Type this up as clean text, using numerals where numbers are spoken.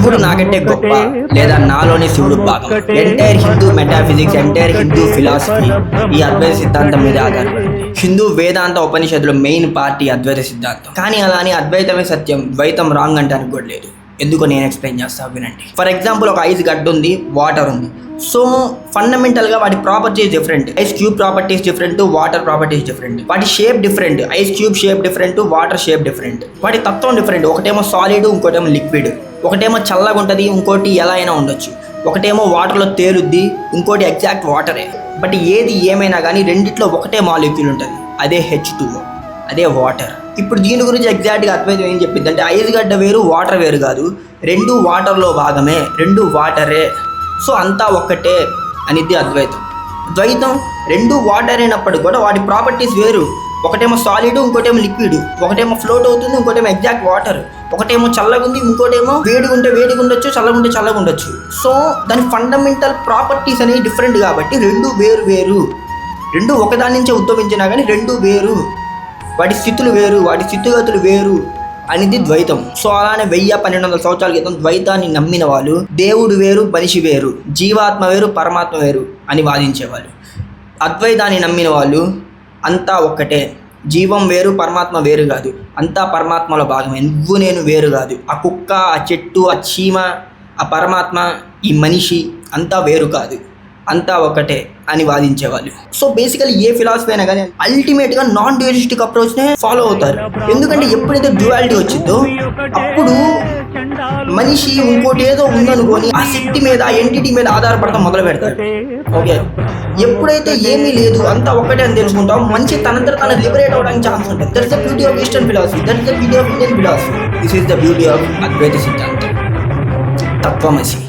శివుడు నాకంటే గొప్ప లేదా నాలోని శివుడు భాగం. Entire Hindu metaphysics, entire Hindu philosophy ఈ అద్వైత సిద్ధాంతం మీద ఆధారపడింది. హిందూ వేదాంత ఉపనిషత్తులో మెయిన్ పార్టీ అద్వైత సిద్ధాంతం. కానీ అలానే అద్వైతమే సత్యం, ద్వైతం రాంగ్ అంటే అనుకోవట్లేదు. ఎందుకో నేను ఎక్స్ప్లెయిన్ చేస్తాను వినండి. ఫర్ ఎగ్జాంపుల్, ఒక ఐస్ గడ్డ ఉంది, వాటర్ ఉంది. సో ఫండమెంటల్గా వాటి properties different. Ice cube properties different, water properties different. వాటి shape different. Ice cube shape different, water shape different. వాటి తత్వం డిఫరెంట్. ఒకటేమో సాలిడ్, ఇంకోటేమో లిక్విడ్. ఒకటేమో చల్లగా ఉంటుంది, ఇంకోటి ఎలా అయినా ఉండొచ్చు. ఒకటేమో వాటర్లో తేలుద్ది, ఇంకోటి ఎగ్జాక్ట్ వాటరే. బట్ ఏది ఏమైనా కానీ రెండిట్లో ఒకటే మాలిక్యూల్ ఉంటుంది, అదే H2O, అదే వాటర్. ఇప్పుడు దీని గురించి ఎగ్జాక్ట్గా అద్వైతం ఏం చెప్పింది అంటే, ఐస్ గడ్డ వేరు, వాటర్ వేరు కాదు, రెండు వాటర్లో భాగమే, రెండు వాటరే, సో అంతా ఒక్కటే అనేది అద్వైతం. ద్వైతం రెండు వాటర్ అయినప్పటికీ కూడా వాటి ప్రాపర్టీస్ వేరు. ఒకటేమో సాలిడ్, ఇంకోటేమో లిక్విడ్. ఒకటేమో ఫ్లోట్ అవుతుంది, ఇంకోటేమో ఎగ్జాక్ట్ వాటర్. ఒకటేమో చల్లగా ఉంది, ఇంకోటేమో వేడిగా ఉంటే వేడిగా ఉండొచ్చు, చల్లగా ఉంటే చల్లగా ఉండొచ్చు. సో దాని ఫండమెంటల్ ప్రాపర్టీస్ అనేవి డిఫరెంట్ కాబట్టి రెండు వేరు వేరు. రెండు ఒకదాని నుంచే ఉద్భవించినా కానీ రెండు వేరు. వాటి స్థితులు వేరు, వాటి స్థితిగతులు వేరు అనేది ద్వైతం. సో అలానే 1000-1200 సంవత్సరాల క్రితం ద్వైతాన్ని నమ్మిన వాళ్ళు దేవుడు వేరు, మనిషి వేరు, జీవాత్మ వేరు, పరమాత్మ వేరు అని వాదించేవాళ్ళు. అద్వైతాన్ని నమ్మిన వాళ్ళు అంతా ఒక్కటే, జీవం వేరు, పరమాత్మ వేరు కాదు, అంతా పరమాత్మలో భాగమే, నువ్వు నేను వేరు కాదు, ఆ కుక్క, ఆ చెట్టు, ఆ చీమ, ఆ పరమాత్మ, ఈ మనిషి అంతా వేరు కాదు, అంతా ఒకటే అని వాదించేవాళ్ళు. సో బేసికలీ ఏ ఫిలాసఫీ అయినా కానీ అల్టిమేట్గా నాన్ డ్యూయలిస్టిక్ అప్రోచ్నే ఫాలో అవుతారు. ఎందుకంటే ఎప్పుడైతే డ్యూయాలిటీ వచ్చిందో అప్పుడు మనిషి ఇంకోటి ఏదో ఉందనుకొని ఆ శక్తి మీద, ఆ ఎంటిటీ మీద ఆధారపడటం మొదలు పెడతారు. ఓకే, ఎప్పుడైతే ఏమీ లేదు అంతా ఒకటే అని తెలుసుకుంటాం, మనిషి తనంతట తను లిబరేట్ అవడానికి ఛాన్స్ ఉంటుంది. That is the beauty of eastern philosophy, that is the beauty of Indian philosophy, this is the beauty of Advaita సిద్ధాంతం, తత్వమసి.